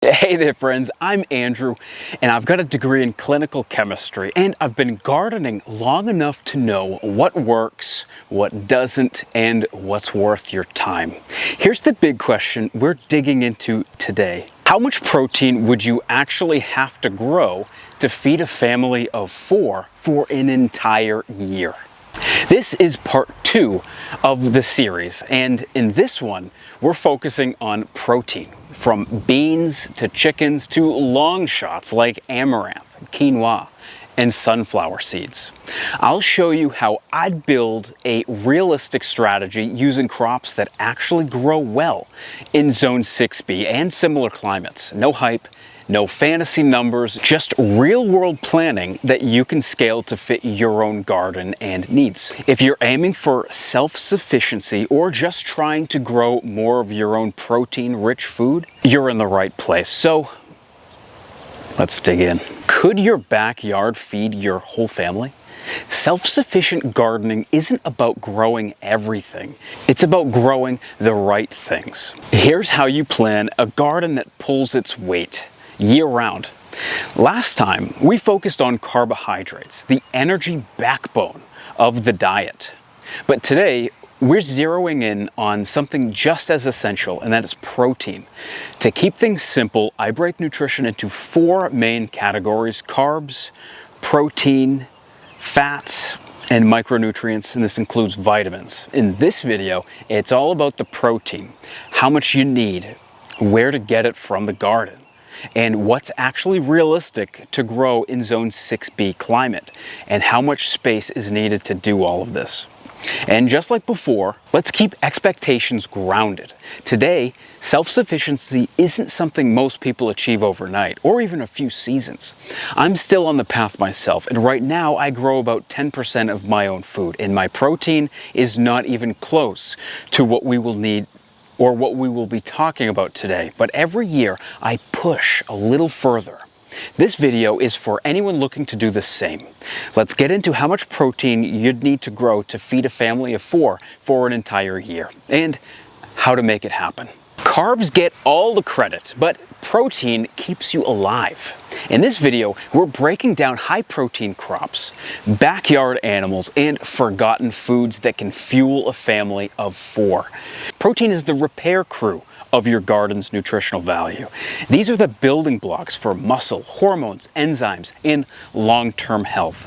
Hey there friends, I'm Andrew and I've got a degree in clinical chemistry and I've been gardening long enough to know what works, what doesn't, and what's worth your time. Here's the big question we're digging into today. How much protein would you actually have to grow to feed a family of 4 for an entire year? This is part 2 of the series, and in this one, we're focusing on protein. From beans to chickens to long shots like amaranth, quinoa, and sunflower seeds. I'll show you how I'd build a realistic strategy using crops that actually grow well in Zone 6B and similar climates. No hype, no fantasy numbers, just real-world planning that you can scale to fit your own garden and needs. If you're aiming for self-sufficiency or just trying to grow more of your own protein-rich food, you're in the right place. So, let's dig in. Could your backyard feed your whole family? Self-sufficient gardening isn't about growing everything. It's about growing the right things. Here's how you plan a garden that pulls its weight year-round. Last time, we focused on carbohydrates, the energy backbone of the diet. But today, we're zeroing in on something just as essential, and that is protein. To keep things simple, I break nutrition into 4 main categories: carbs, protein, fats, and micronutrients, and this includes vitamins. In this video, it's all about the protein, how much you need, where to get it from the garden, and what's actually realistic to grow in Zone 6B climate, and how much space is needed to do all of this. And just like before, let's keep expectations grounded. Today, self-sufficiency isn't something most people achieve overnight, or even a few seasons. I'm still on the path myself, and right now I grow about 10% of my own food, and my protein is not even close to what we will need or what we will be talking about today. But every year, I push a little further. This video is for anyone looking to do the same. Let's get into how much protein you'd need to grow to feed a family of 4 for an entire year, and how to make it happen. Carbs get all the credit, but protein keeps you alive. In this video, we're breaking down high-protein crops, backyard animals, and forgotten foods that can fuel a family of 4. Protein is the repair crew of your garden's nutritional value. These are the building blocks for muscle, hormones, enzymes, and long-term health.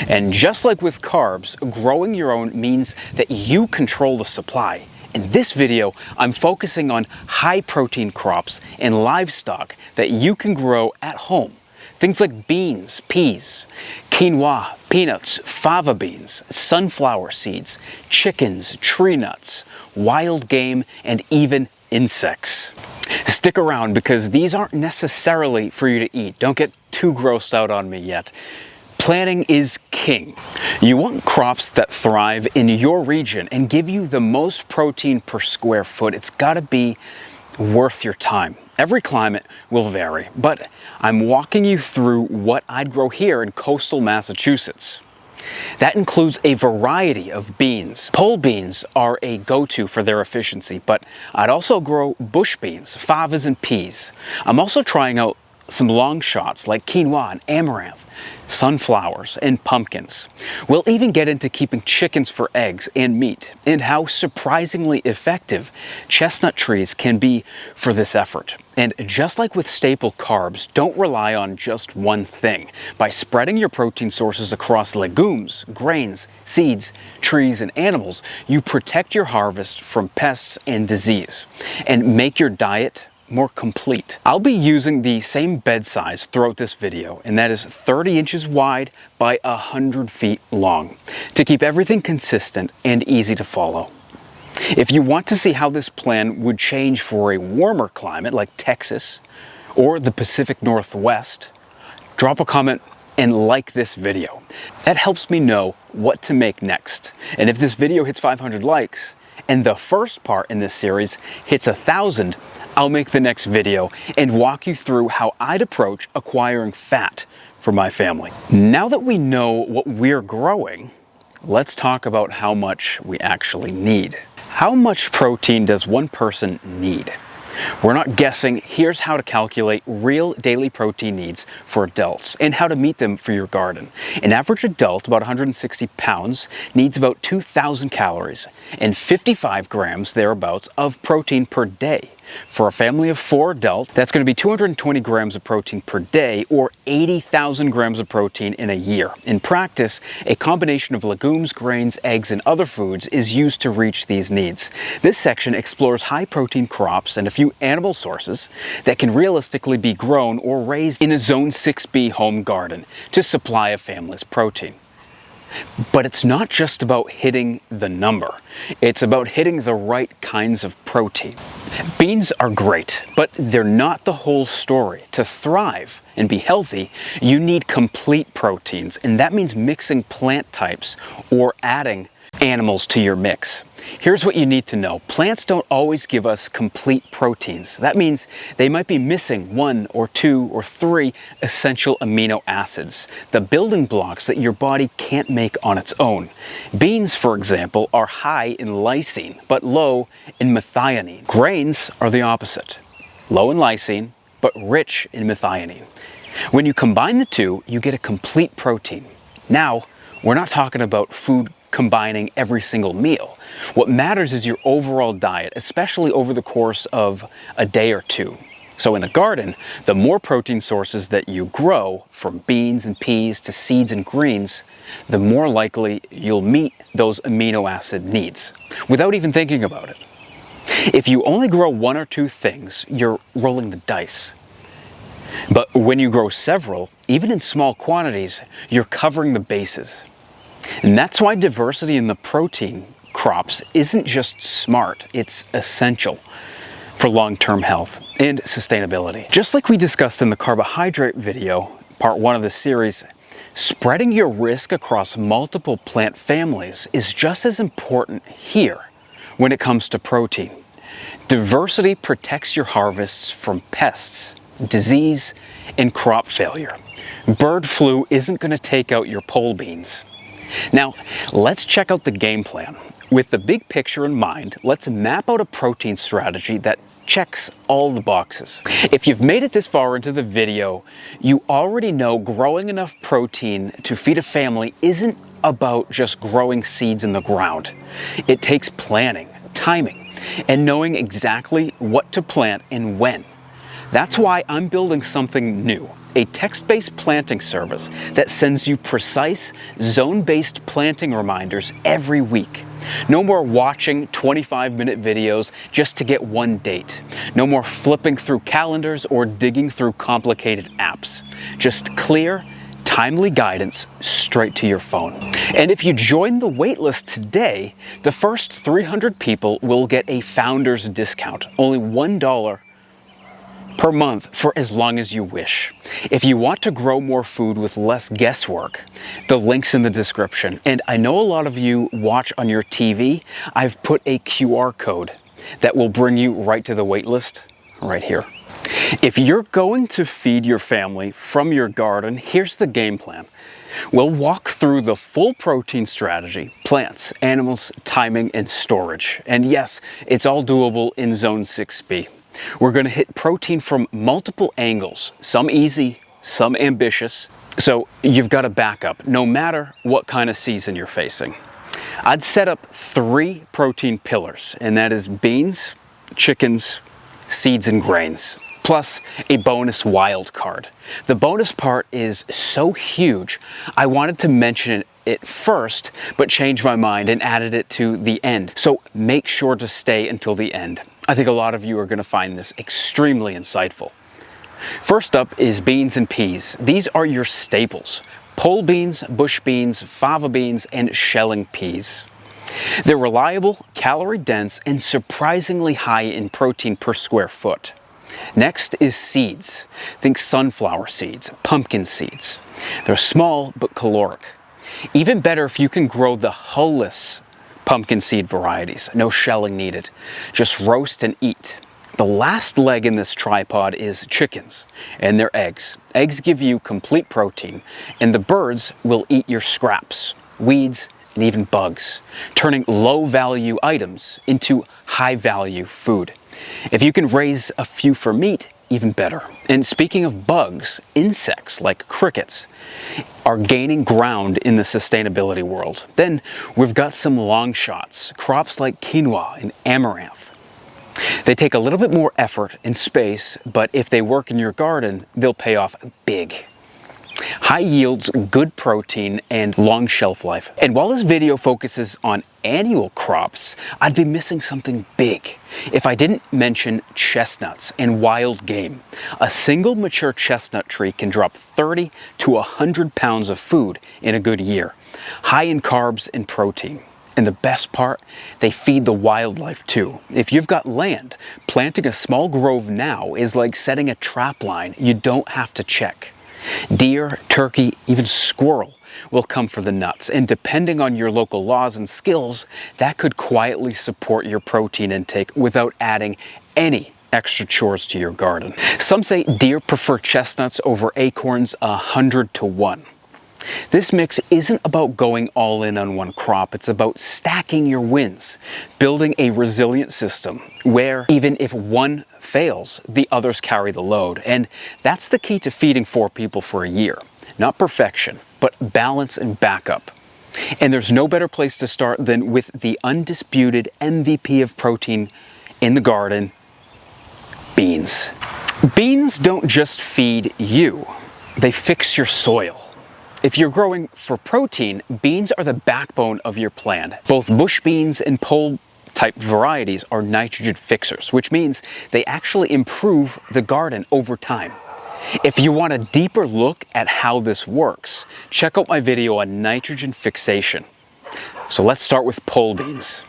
And just like with carbs, growing your own means that you control the supply. In this video, I'm focusing on high-protein crops and livestock that you can grow at home. Things like beans, peas, quinoa, peanuts, fava beans, sunflower seeds, chickens, tree nuts, wild game, and even insects. Stick around because these aren't necessarily for you to eat. Don't get too grossed out on me yet. Planning is king. You want crops that thrive in your region and give you the most protein per square foot. It's got to be worth your time. Every climate will vary, but I'm walking you through what I'd grow here in coastal Massachusetts. That includes a variety of beans. Pole beans are a go-to for their efficiency, but I'd also grow bush beans, favas, and peas. I'm also trying out some long shots like quinoa and amaranth, sunflowers, and pumpkins. We'll even get into keeping chickens for eggs and meat, and how surprisingly effective chestnut trees can be for this effort. And just like with staple carbs, don't rely on just one thing. By spreading your protein sources across legumes, grains, seeds, trees, and animals, you protect your harvest from pests and disease, and make your diet more complete. I'll be using the same bed size throughout this video, and that is 30 inches wide by 100 feet long, to keep everything consistent and easy to follow. If you want to see how this plan would change for a warmer climate like Texas or the Pacific Northwest, drop a comment and like this video. That helps me know what to make next. And if this video hits 500 likes and the first part in this series hits 1,000, I'll make the next video and walk you through how I'd approach acquiring fat for my family. Now that we know what we're growing, let's talk about how much we actually need. How much protein does one person need? We're not guessing. Here's how to calculate real daily protein needs for adults and how to meet them for your garden. An average adult, about 160 pounds, needs about 2,000 calories and 55 grams thereabouts of protein per day. For a family of 4 adults, that's going to be 220 grams of protein per day, or 80,000 grams of protein in a year. In practice, a combination of legumes, grains, eggs, and other foods is used to reach these needs. This section explores high protein crops and a few animal sources that can realistically be grown or raised in a Zone 6B home garden to supply a family's protein. But it's not just about hitting the number. It's about hitting the right kinds of protein. Beans are great, but they're not the whole story. To thrive and be healthy, you need complete proteins, and that means mixing plant types or adding animals to your mix. Here's what you need to know. Plants don't always give us complete proteins. That means they might be missing 1 or 2 or 3 essential amino acids, the building blocks that your body can't make on its own. Beans, for example, are high in lysine, but low in methionine. Grains are the opposite. Low in lysine, but rich in methionine. When you combine the two, you get a complete protein. Now, we're not talking about food combining every single meal. What matters is your overall diet, especially over the course of a day or two. So in the garden, the more protein sources that you grow, from beans and peas to seeds and greens, the more likely you'll meet those amino acid needs without even thinking about it. If you only grow 1 or 2 things, you're rolling the dice. But when you grow several, even in small quantities, you're covering the bases. And that's why diversity in the protein crops isn't just smart, it's essential for long-term health and sustainability. Just like we discussed in the carbohydrate video, part 1 of this series, spreading your risk across multiple plant families is just as important here when it comes to protein. Diversity protects your harvests from pests, disease, and crop failure. Bird flu isn't going to take out your pole beans. Now, let's check out the game plan. With the big picture in mind, let's map out a protein strategy that checks all the boxes. If you've made it this far into the video, you already know growing enough protein to feed a family isn't about just growing seeds in the ground. It takes planning, timing, and knowing exactly what to plant and when. That's why I'm building something new, a text-based planting service that sends you precise, zone-based planting reminders every week. No more watching 25-minute videos just to get one date. No more flipping through calendars or digging through complicated apps. Just clear, timely guidance straight to your phone. And if you join the waitlist today, the first 300 people will get a founder's discount, only $1 per month for as long as you wish. If you want to grow more food with less guesswork, the link's in the description. And I know a lot of you watch on your TV. I've put a QR code that will bring you right to the waitlist right here. If you're going to feed your family from your garden, here's the game plan. We'll walk through the full protein strategy, plants, animals, timing, and storage. And yes, it's all doable in Zone 6B. We're going to hit protein from multiple angles, some easy, some ambitious. So you've got a backup, no matter what kind of season you're facing. I'd set up 3 protein pillars, and that is beans, chickens, seeds, and grains, plus a bonus wild card. The bonus part is so huge, I wanted to mention it first, but changed my mind and added it to the end. So make sure to stay until the end. I think a lot of you are going to find this extremely insightful. First up is beans and peas. These are your staples: pole beans, bush beans, fava beans, and shelling peas. They're reliable, calorie-dense, and surprisingly high in protein per square foot. Next is seeds. Think sunflower seeds, pumpkin seeds. They're small but caloric. Even better if you can grow the hull-less pumpkin seed varieties. No shelling needed. Just roast and eat. The last leg in this tripod is chickens and their eggs. Eggs give you complete protein, and the birds will eat your scraps, weeds, and even bugs, turning low-value items into high-value food. If you can raise a few for meat, even better. And speaking of bugs, insects like crickets are gaining ground in the sustainability world. Then we've got some long shots, crops like quinoa and amaranth. They take a little bit more effort and space, but if they work in your garden, they'll pay off big. High yields, good protein, and long shelf life. And while this video focuses on annual crops, I'd be missing something big if I didn't mention chestnuts and wild game. A single mature chestnut tree can drop 30 to 100 pounds of food in a good year, high in carbs and protein. And the best part, they feed the wildlife too. If you've got land, planting a small grove now is like setting a trap line you don't have to check. Deer, turkey, even squirrel will come for the nuts, and depending on your local laws and skills, that could quietly support your protein intake without adding any extra chores to your garden. Some say deer prefer chestnuts over acorns 100 to 1. This mix isn't about going all in on one crop, it's about stacking your wins, building a resilient system where even if one fails, the others carry the load. And that's the key to feeding 4 people for a year. Not perfection, but balance and backup. And there's no better place to start than with the undisputed MVP of protein in the garden, beans. Beans don't just feed you, they fix your soil. If you're growing for protein, beans are the backbone of your plant. Both bush beans and pole type varieties are nitrogen fixers, which means they actually improve the garden over time. If you want a deeper look at how this works, check out my video on nitrogen fixation. So let's start with pole beans.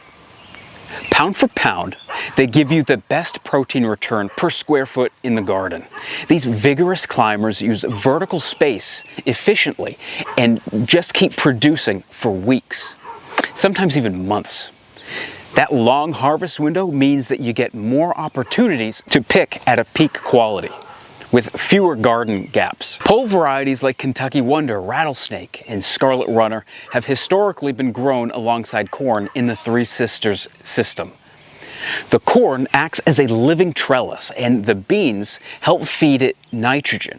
Pound for pound, they give you the best protein return per square foot in the garden. These vigorous climbers use vertical space efficiently and just keep producing for weeks, sometimes even months. That long harvest window means that you get more opportunities to pick at a peak quality, with fewer garden gaps. Pole varieties like Kentucky Wonder, Rattlesnake, and Scarlet Runner have historically been grown alongside corn in the Three Sisters system. The corn acts as a living trellis, and the beans help feed it nitrogen.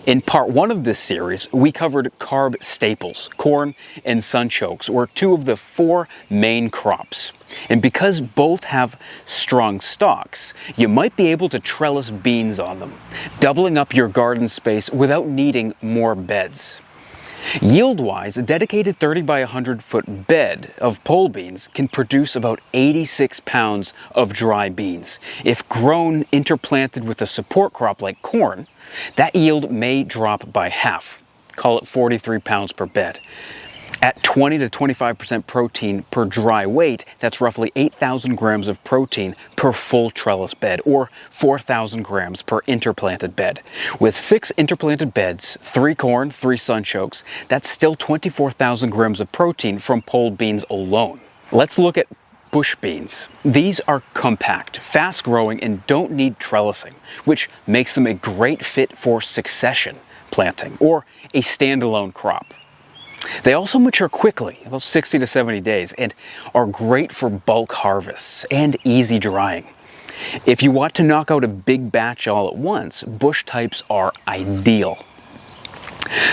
In part 1 of this series, we covered carb staples. Corn and sunchokes were 2 of the 4 main crops. And because both have strong stalks, you might be able to trellis beans on them, doubling up your garden space without needing more beds. Yield-wise, a dedicated 30 by 100 foot bed of pole beans can produce about 86 pounds of dry beans. If grown interplanted with a support crop like corn, that yield may drop by half, call it 43 pounds per bed. At 20 to 25% protein per dry weight, that's roughly 8,000 grams of protein per full trellis bed, or 4,000 grams per interplanted bed. With 6 interplanted beds, 3 corn, 3 sunchokes, that's still 24,000 grams of protein from pole beans alone. Let's look at bush beans. These are compact, fast-growing, and don't need trellising, which makes them a great fit for succession planting or a standalone crop. They also mature quickly, about 60 to 70 days, and are great for bulk harvests and easy drying. If you want to knock out a big batch all at once, bush types are ideal.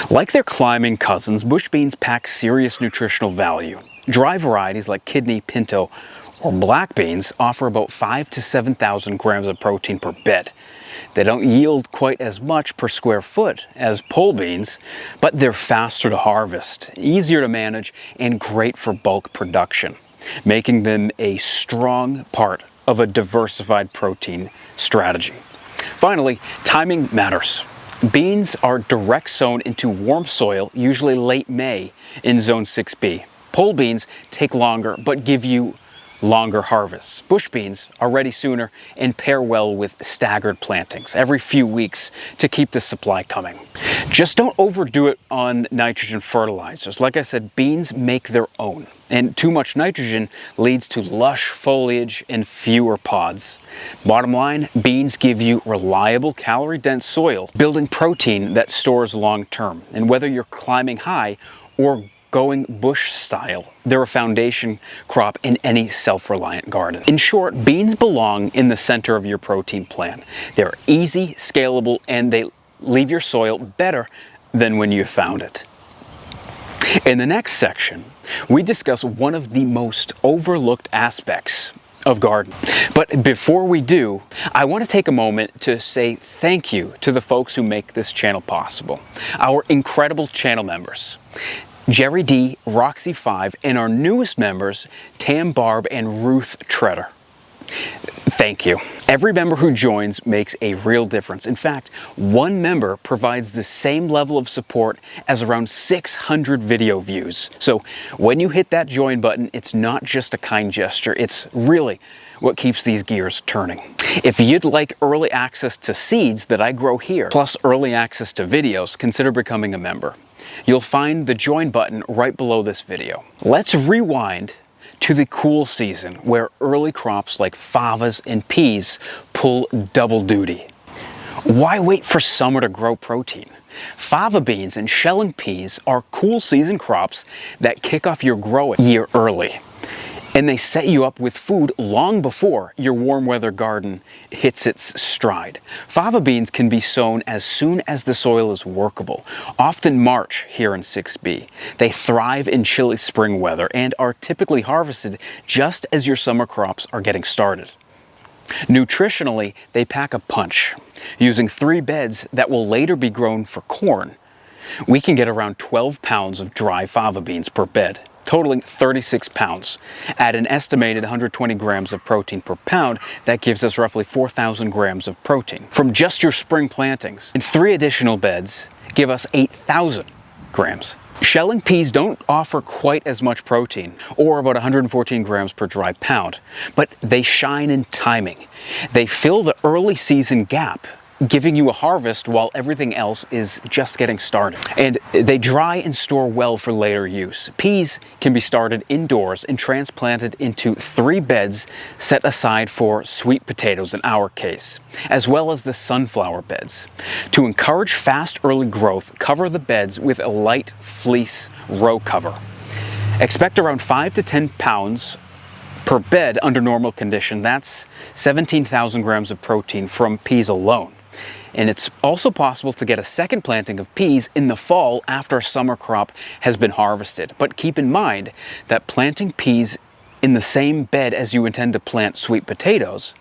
Like their climbing cousins, bush beans pack serious nutritional value. Dry varieties like kidney, pinto, or black beans offer about 5,000 to 7,000 grams of protein per bed. They don't yield quite as much per square foot as pole beans, but they're faster to harvest, easier to manage, and great for bulk production, making them a strong part of a diversified protein strategy. Finally, timing matters. Beans are direct sown into warm soil, usually late May in Zone 6B. Pole beans take longer, but give you longer harvests. Bush beans are ready sooner and pair well with staggered plantings every few weeks to keep the supply coming. Just don't overdo it on nitrogen fertilizers. Like I said, beans make their own, and too much nitrogen leads to lush foliage and fewer pods. Bottom line, beans give you reliable, calorie-dense soil, building protein that stores long term. And whether you're climbing high or going bush style. They're a foundation crop in any self-reliant garden. In short, beans belong in the center of your protein plan. They're easy, scalable, and they leave your soil better than when you found it. In the next section, we discuss one of the most overlooked aspects of gardening. But before we do, I want to take a moment to say thank you to the folks who make this channel possible. Our incredible channel members, Jerry D, Roxy 5, and our newest members, Tam Barb and Ruth Treader. Thank you. Every member who joins makes a real difference. In fact, one member provides the same level of support as around 600 video views. So when you hit that join button, it's not just a kind gesture, it's really what keeps these gears turning. If you'd like early access to seeds that I grow here, plus early access to videos, consider becoming a member. You'll find the join button right below this video. Let's rewind to the cool season where early crops like favas and peas pull double duty. Why wait for summer to grow protein? Fava beans and shelling peas are cool season crops that kick off your growing year early. And they set you up with food long before your warm weather garden hits its stride. Fava beans can be sown as soon as the soil is workable, often March here in 6B. They thrive in chilly spring weather and are typically harvested just as your summer crops are getting started. Nutritionally, they pack a punch. Using 3 beds that will later be grown for corn, we can get around 12 pounds of dry fava beans per bed, totaling 36 pounds. At an estimated 120 grams of protein per pound, that gives us roughly 4,000 grams of protein from just your spring plantings. And 3 additional beds give us 8,000 grams. Shelling peas don't offer quite as much protein, or about 114 grams per dry pound, but they shine in timing. They fill the early season gap, giving you a harvest while everything else is just getting started. And they dry and store well for later use. Peas can be started indoors and transplanted into 3 beds set aside for sweet potatoes in our case, as well as the sunflower beds. To encourage fast early growth, cover the beds with a light fleece row cover. Expect around 5 to 10 pounds per bed under normal condition. That's 17,000 grams of protein from peas alone. And it's also possible to get a second planting of peas in the fall after a summer crop has been harvested. But keep in mind that planting peas in the same bed as you intend to plant sweet potatoes,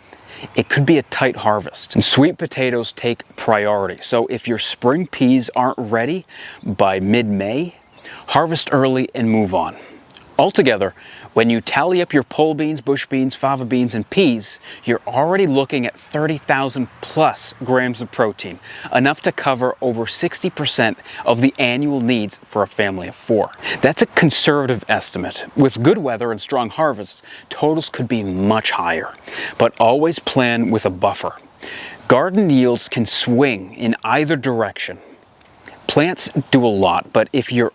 it could be a tight harvest. And sweet potatoes take priority. So if your spring peas aren't ready by mid-May, harvest early and move on. Altogether, when you tally up your pole beans, bush beans, fava beans, and peas, you're already looking at 30,000 plus grams of protein, enough to cover over 60% of the annual needs for a family of 4. That's a conservative estimate. With good weather and strong harvests, totals could be much higher, but always plan with a buffer. Garden yields can swing in either direction. Plants do a lot, but if you're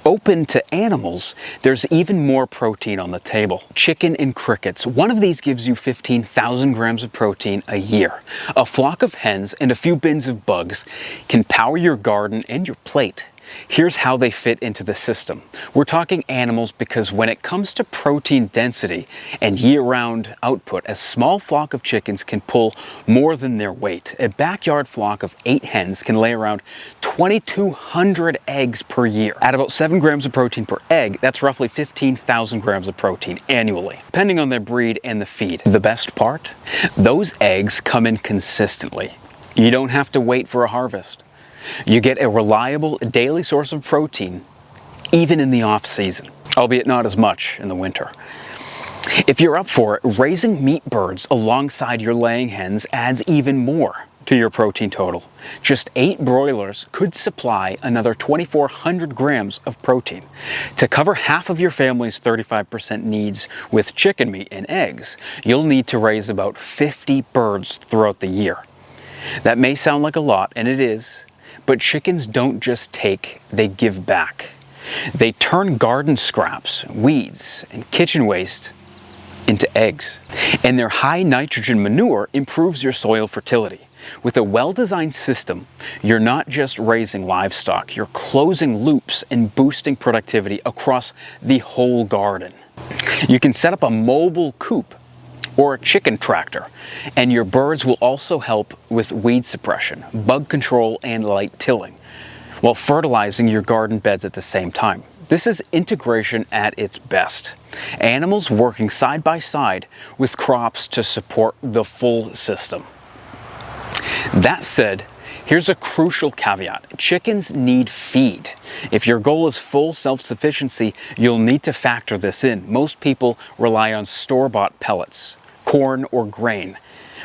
open to animals, there's even more protein on the table. Chicken and crickets. One of these gives you 15,000 grams of protein a year. A flock of hens and a few bins of bugs can power your garden and your plate. Here's how they fit into the system. We're talking animals because when it comes to protein density and year-round output, a small flock of chickens can pull more than their weight. A backyard flock of 8 hens can lay around 2,200 eggs per year. At about 7 grams of protein per egg, that's roughly 15,000 grams of protein annually, depending on their breed and the feed. The best part? Those eggs come in consistently. You don't have to wait for a harvest. You get a reliable daily source of protein, even in the off-season, albeit not as much in the winter. If you're up for it, raising meat birds alongside your laying hens adds even more to your protein total. Just 8 broilers could supply another 2,400 grams of protein. To cover half of your family's 35% needs with chicken meat and eggs, you'll need to raise about 50 birds throughout the year. That may sound like a lot, and it is, but chickens don't just take, they give back. They turn garden scraps, weeds, and kitchen waste into eggs. And their high nitrogen manure improves your soil fertility. With a well-designed system, you're not just raising livestock, you're closing loops and boosting productivity across the whole garden. You can set up a mobile coop or a chicken tractor, and your birds will also help with weed suppression, bug control, and light tilling, while fertilizing your garden beds at the same time. This is integration at its best. Animals working side by side with crops to support the full system. That said, here's a crucial caveat. Chickens need feed. If your goal is full self-sufficiency, you'll need to factor this in. Most people rely on store-bought pellets, corn or grain,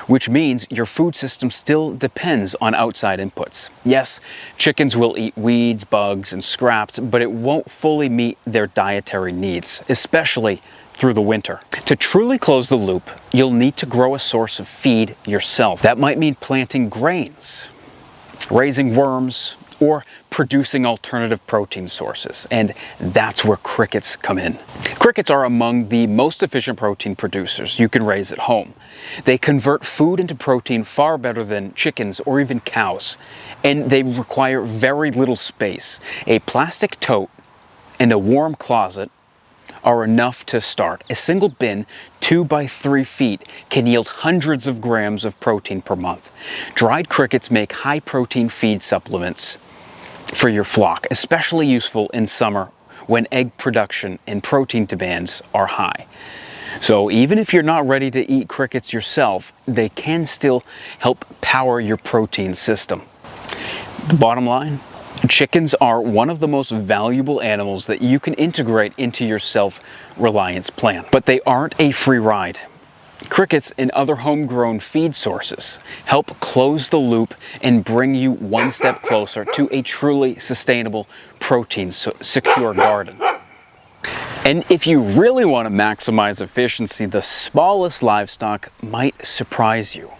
which means your food system still depends on outside inputs. Yes, chickens will eat weeds, bugs, and scraps, but it won't fully meet their dietary needs, especially through the winter. To truly close the loop, you'll need to grow a source of feed yourself. That might mean planting grains, raising worms, or producing alternative protein sources. And that's where crickets come in. Crickets are among the most efficient protein producers you can raise at home. They convert food into protein far better than chickens or even cows, and they require very little space. A plastic tote and a warm closet are enough to start. A single bin, 2 by 3 feet, can yield hundreds of grams of protein per month. Dried crickets make high protein feed supplements for your flock, especially useful in summer when egg production and protein demands are high. So even if you're not ready to eat crickets yourself, they can still help power your protein system. The bottom line, chickens are one of the most valuable animals that you can integrate into your self-reliance plan. But they aren't a free ride. Crickets and other homegrown feed sources help close the loop and bring you one step closer to a truly sustainable, protein-secure garden. And if you really want to maximize efficiency, the smallest livestock might surprise you.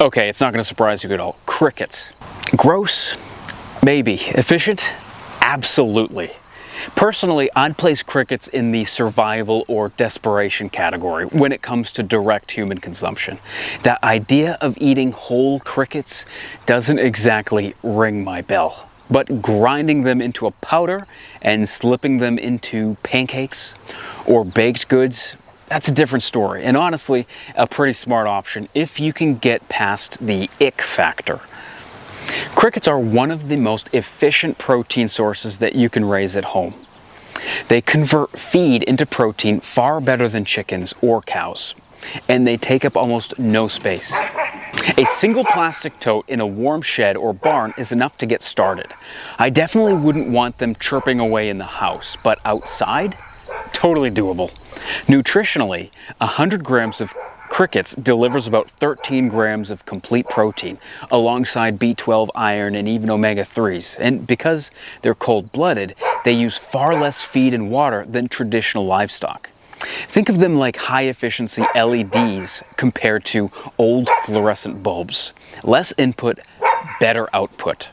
Okay, it's not going to surprise you at all. Crickets. Gross? Maybe. Efficient? Absolutely. Personally, I'd place crickets in the survival or desperation category when it comes to direct human consumption. The idea of eating whole crickets doesn't exactly ring my bell, but grinding them into a powder and slipping them into pancakes or baked goods, that's a different story, and honestly, a pretty smart option if you can get past the ick factor. Crickets are one of the most efficient protein sources that you can raise at home. They convert feed into protein far better than chickens or cows, and they take up almost no space. A single plastic tote in a warm shed or barn is enough to get started. I definitely wouldn't want them chirping away in the house, but outside, totally doable. Nutritionally, 100 grams of crickets delivers about 13 grams of complete protein, alongside B12, iron, and even omega-3s. And because they're cold-blooded, they use far less feed and water than traditional livestock. Think of them like high-efficiency LEDs compared to old fluorescent bulbs. Less input, better output.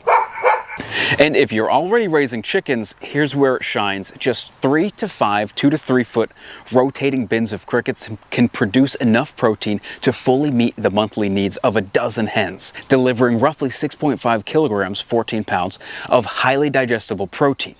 And if you're already raising chickens, here's where it shines. Just 3 to 5, 2 to 3 foot rotating bins of crickets can produce enough protein to fully meet the monthly needs of a dozen hens, delivering roughly 6.5 kilograms, 14 pounds, of highly digestible protein.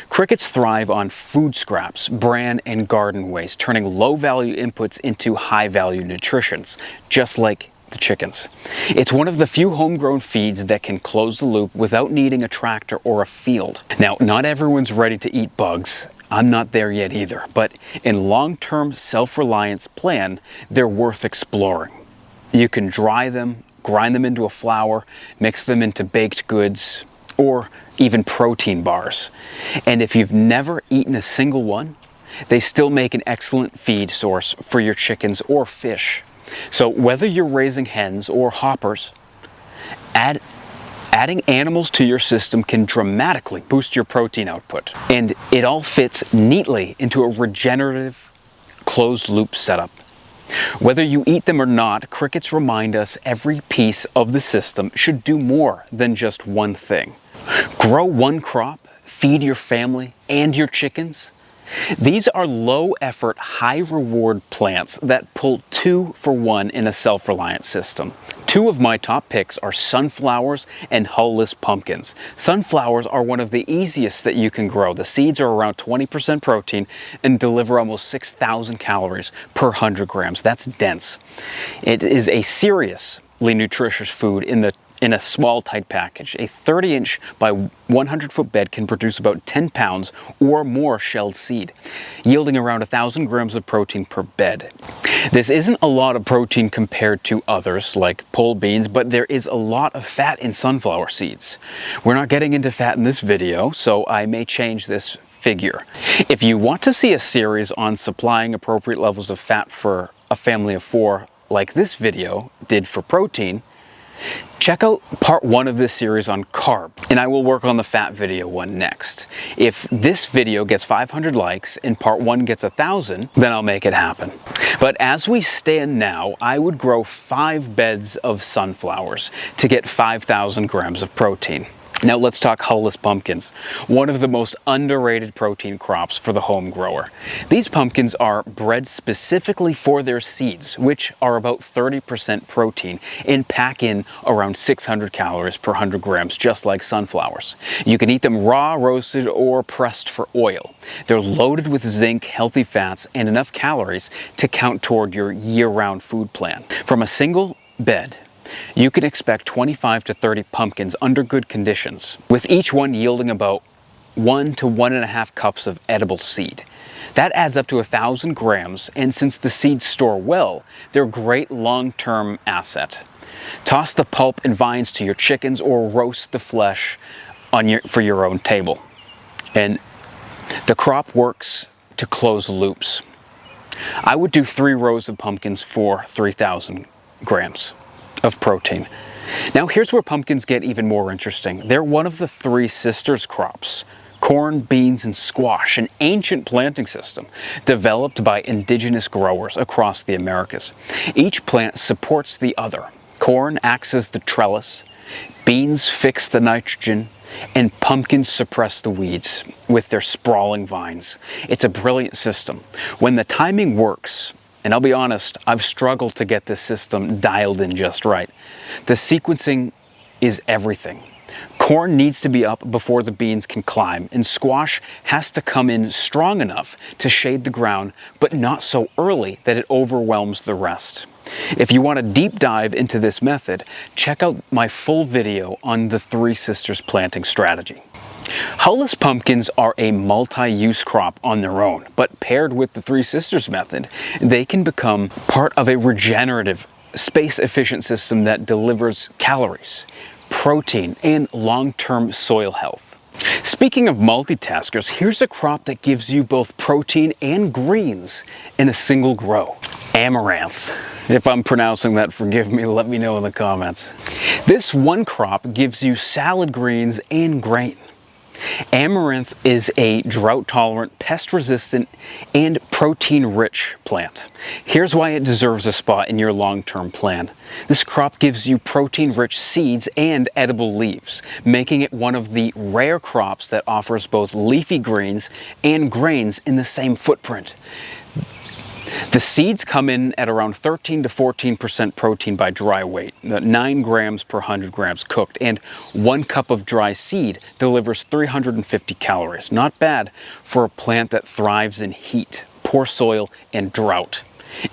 Crickets thrive on food scraps, bran, and garden waste, turning low-value inputs into high-value nutritions, just like the chickens. It's one of the few homegrown feeds that can close the loop without needing a tractor or a field. Now, not everyone's ready to eat bugs. I'm not there yet either, but in long-term self-reliance plan, they're worth exploring. You can dry them, grind them into a flour, mix them into baked goods, or even protein bars. And if you've never eaten a single one, they still make an excellent feed source for your chickens or fish. So whether you're raising hens or hoppers, adding animals to your system can dramatically boost your protein output. And it all fits neatly into a regenerative closed loop setup. Whether you eat them or not, crickets remind us every piece of the system should do more than just one thing. Grow one crop, feed your family and your chickens, These are low-effort, high-reward plants that pull 2 for 1 in a self-reliant system. Two of my top picks are sunflowers and hull-less pumpkins. Sunflowers are one of the easiest that you can grow. The seeds are around 20% protein and deliver almost 6,000 calories per 100 grams. That's dense. It is a seriously nutritious food in a small, tight package. A 30-inch by 100-foot bed can produce about 10 pounds or more shelled seed, yielding around 1,000 grams of protein per bed. This isn't a lot of protein compared to others like pole beans, but there is a lot of fat in sunflower seeds. We're not getting into fat in this video, so I may change this figure. If you want to see a series on supplying appropriate levels of fat for a family of 4, like this video did for protein, check out part 1 of this series on carb, and I will work on the fat video one next. If this video gets 500 likes and part 1 gets 1,000, then I'll make it happen. But as we stand now, I would grow 5 beds of sunflowers to get 5,000 grams of protein. Now let's talk hull-less pumpkins, one of the most underrated protein crops for the home grower. These pumpkins are bred specifically for their seeds, which are about 30% protein and pack in around 600 calories per 100 grams, just like sunflowers. You can eat them raw, roasted, or pressed for oil. They're loaded with zinc, healthy fats, and enough calories to count toward your year-round food plan. From a single bed, you can expect 25 to 30 pumpkins under good conditions, with each one yielding about 1 to 1.5 cups of edible seed. That adds up to 1,000 grams, and since the seeds store well, they're a great long-term asset. Toss the pulp and vines to your chickens or roast the flesh for your own table. And the crop works to close loops. I would do 3 rows of pumpkins for 3,000 grams of protein. Now here's where pumpkins get even more interesting. They're one of the 3 sisters crops: corn, beans, and squash, an ancient planting system developed by indigenous growers across the Americas. Each plant supports the other. Corn acts as the trellis, beans fix the nitrogen, and pumpkins suppress the weeds with their sprawling vines. It's a brilliant system. When the timing works, and I'll be honest, I've struggled to get this system dialed in just right, the sequencing is everything. Corn needs to be up before the beans can climb, and squash has to come in strong enough to shade the ground, but not so early that it overwhelms the rest. If you want a deep dive into this method, check out my full video on the 3 sisters planting strategy. Hull-less pumpkins are a multi-use crop on their own, but paired with the 3 sisters method, they can become part of a regenerative, space-efficient system that delivers calories, protein, and long-term soil health. Speaking of multitaskers, here's a crop that gives you both protein and greens in a single grow: Amaranth. If I'm pronouncing that, forgive me, let me know in the comments. This one crop gives you salad greens and grain. Amaranth is a drought-tolerant, pest-resistant, and protein-rich plant. Here's why it deserves a spot in your long-term plan. This crop gives you protein-rich seeds and edible leaves, making it one of the rare crops that offers both leafy greens and grains in the same footprint. The seeds come in at around 13 to 14% protein by dry weight, 9 grams per 100 grams cooked, and 1 cup of dry seed delivers 350 calories. Not bad for a plant that thrives in heat, poor soil, and drought.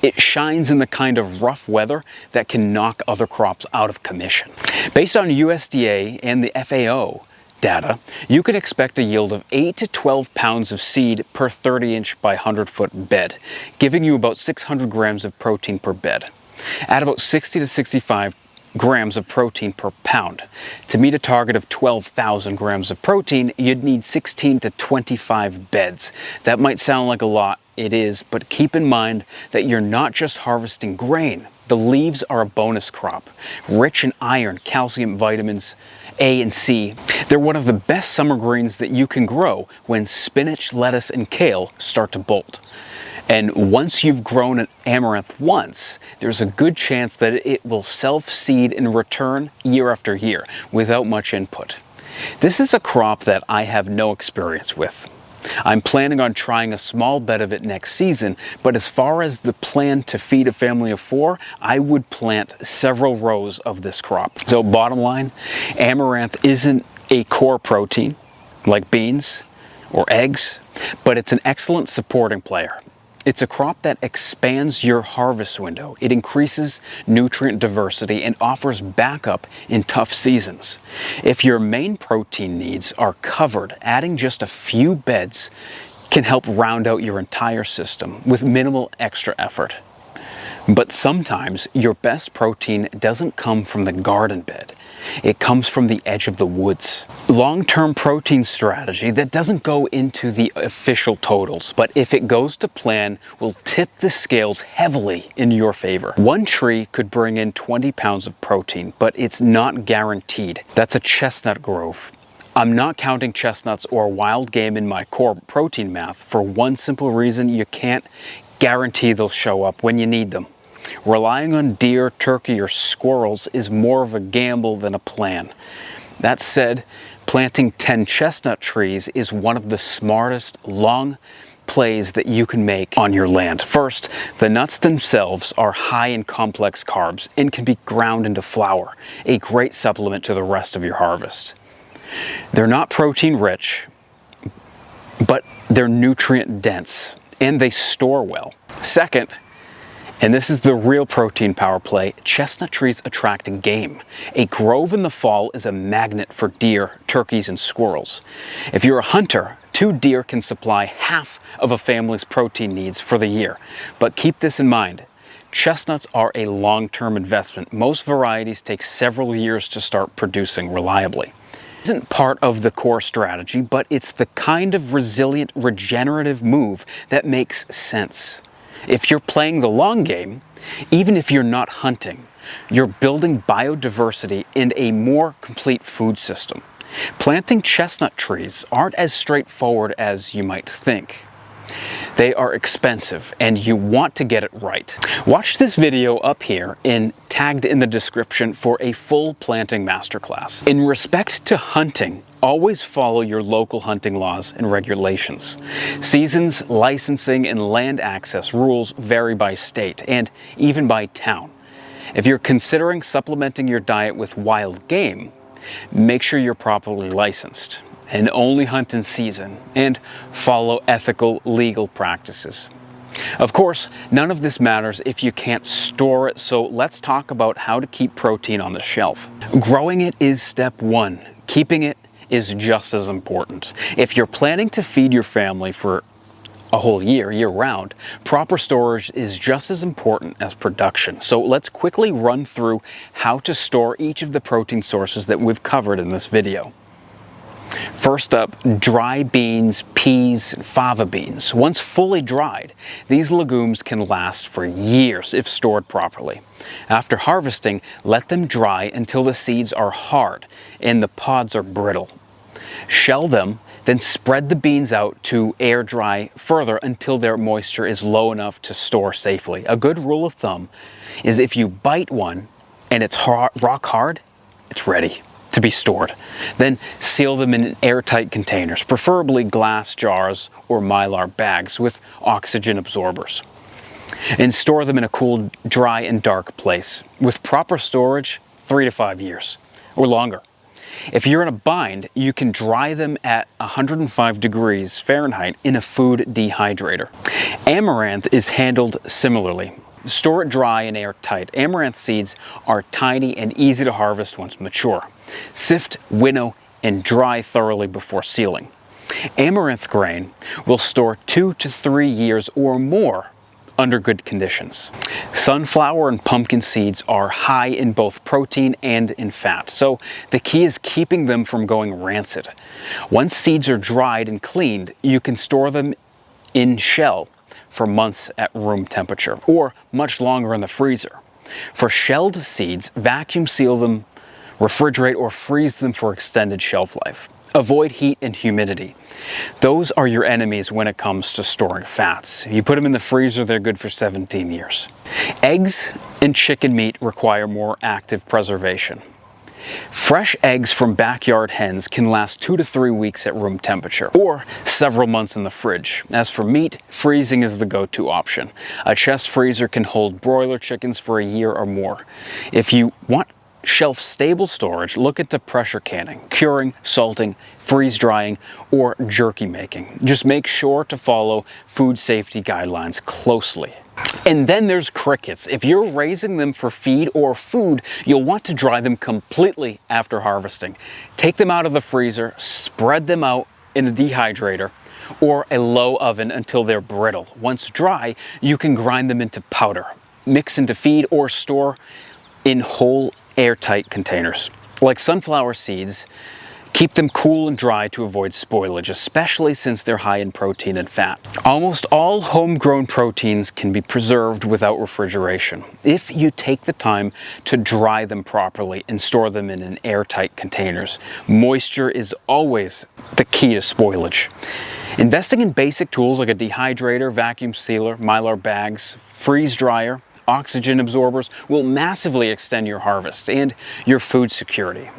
It shines in the kind of rough weather that can knock other crops out of commission. Based on USDA and the FAO data, you can expect a yield of 8 to 12 pounds of seed per 30-inch by 100-foot bed, giving you about 600 grams of protein per bed. Add about 60 to 65 grams of protein per pound. To meet a target of 12,000 grams of protein, you'd need 16 to 25 beds. That might sound like a lot, it is, but keep in mind that you're not just harvesting grain. The leaves are a bonus crop, rich in iron, calcium, vitamins A and C. They're one of the best summer greens that you can grow when spinach, lettuce, and kale start to bolt. And once you've grown an amaranth once, there's a good chance that it will self-seed in return year after year without much input. This is a crop that I have no experience with. I'm planning on trying a small bed of it next season, but as far as the plan to feed a family of 4, I would plant several rows of this crop. So bottom line, amaranth isn't a core protein like beans or eggs, but it's an excellent supporting player. It's a crop that expands your harvest window. It increases nutrient diversity and offers backup in tough seasons. If your main protein needs are covered, adding just a few beds can help round out your entire system with minimal extra effort. But sometimes your best protein doesn't come from the garden bed. It comes from the edge of the woods. Long-term protein strategy that doesn't go into the official totals, but if it goes to plan, will tip the scales heavily in your favor. One tree could bring in 20 pounds of protein, but it's not guaranteed. That's a chestnut grove. I'm not counting chestnuts or wild game in my core protein math for one simple reason: you can't guarantee they'll show up when you need them. Relying on deer, turkey, or squirrels is more of a gamble than a plan. That said, planting 10 chestnut trees is one of the smartest long plays that you can make on your land. First, the nuts themselves are high in complex carbs and can be ground into flour, a great supplement to the rest of your harvest. They're not protein rich, but they're nutrient dense and they store well. Second, and this is the real protein power play, chestnut trees attract game. A grove in the fall is a magnet for deer, turkeys, and squirrels. If you're a hunter, 2 deer can supply half of a family's protein needs for the year. But keep this in mind, chestnuts are a long-term investment. Most varieties take several years to start producing reliably. It isn't part of the core strategy, but it's the kind of resilient, regenerative move that makes sense. If you're playing the long game, even if you're not hunting, you're building biodiversity and a more complete food system. Planting chestnut trees aren't as straightforward as you might think. They are expensive and you want to get it right. Watch this video up here and tagged in the description for a full planting masterclass. In respect to hunting, always follow your local hunting laws and regulations. Seasons, licensing, and land access rules vary by state and even by town. If you're considering supplementing your diet with wild game, make sure you're properly licensed and only hunt in season and follow ethical, legal practices. Of course, none of this matters if you can't store it, so let's talk about how to keep protein on the shelf. Growing it is step 1. Keeping it is just as important. If you're planning to feed your family for a whole year-round, proper storage is just as important as production. So let's quickly run through how to store each of the protein sources that we've covered in this video. First up, dry beans, peas, fava beans. Once fully dried, these legumes can last for years if stored properly. After harvesting, let them dry until the seeds are hard and the pods are brittle. Shell them, then spread the beans out to air dry further until their moisture is low enough to store safely. A good rule of thumb is if you bite one and it's rock hard, it's ready to be stored. Then seal them in airtight containers, preferably glass jars or mylar bags with oxygen absorbers. And store them in a cool, dry, and dark place. With proper storage, 3 to 5 years or longer. If you're in a bind, you can dry them at 105 degrees Fahrenheit in a food dehydrator. Amaranth is handled similarly. Store it dry and airtight. Amaranth seeds are tiny and easy to harvest once mature. Sift, winnow, and dry thoroughly before sealing. Amaranth grain will store 2 to 3 years or more under good conditions. Sunflower and pumpkin seeds are high in both protein and in fat, so the key is keeping them from going rancid. Once seeds are dried and cleaned, you can store them in shell for months at room temperature, or much longer in the freezer. For shelled seeds, vacuum seal them, refrigerate, or freeze them for extended shelf life. Avoid heat and humidity. Those are your enemies when it comes to storing fats. You put them in the freezer, they're good for 17 years. Eggs and chicken meat require more active preservation. Fresh eggs from backyard hens can last 2 to 3 weeks at room temperature, or several months in the fridge. As for meat, freezing is the go-to option. A chest freezer can hold broiler chickens for a year or more. If you want shelf-stable storage, look into pressure canning, curing, salting, freeze drying, or jerky making. Just make sure to follow food safety guidelines closely. And then there's crickets. If you're raising them for feed or food, you'll want to dry them completely after harvesting. Take them out of the freezer, spread them out in a dehydrator or a low oven until they're brittle. Once dry, you can grind them into powder, mix into feed, or store in whole airtight containers. Like sunflower seeds, keep them cool and dry to avoid spoilage, especially since they're high in protein and fat. Almost all homegrown proteins can be preserved without refrigeration if you take the time to dry them properly and store them in airtight containers. Moisture is always the key to spoilage. Investing in basic tools like a dehydrator, vacuum sealer, mylar bags, freeze dryer, oxygen absorbers will massively extend your harvest and your food security.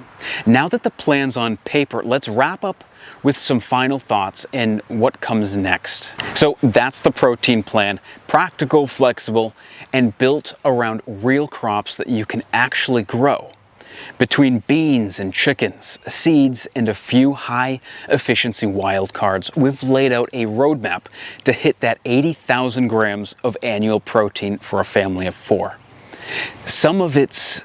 Now that the plan's on paper, let's wrap up with some final thoughts and what comes next. So that's the protein plan, practical, flexible, and built around real crops that you can actually grow. Between beans and chickens, seeds, and a few high-efficiency wildcards, we've laid out a roadmap to hit that 80,000 grams of annual protein for a family of 4. Some of this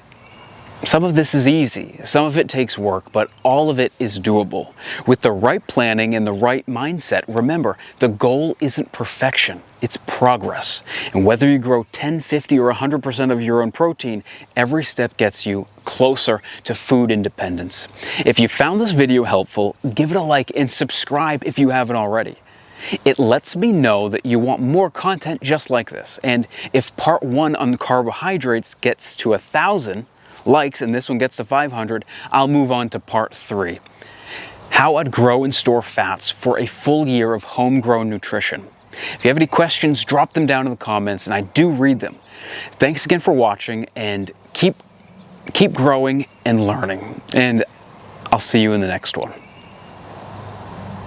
is easy, some of it takes work, but all of it is doable. With the right planning and the right mindset, remember, the goal isn't perfection, it's progress. And whether you grow 10, 50, or 100% of your own protein, every step gets you closer to food independence. If you found this video helpful, give it a like and subscribe if you haven't already. It lets me know that you want more content just like this. And if part 1 on carbohydrates gets to 1,000 likes and this one gets to 500, I'll move on to part 3. How I'd grow and store fats for a full year of homegrown nutrition. If you have any questions, drop them down in the comments and I do read them. Thanks again for watching, and keep growing and learning. And I'll see you in the next one.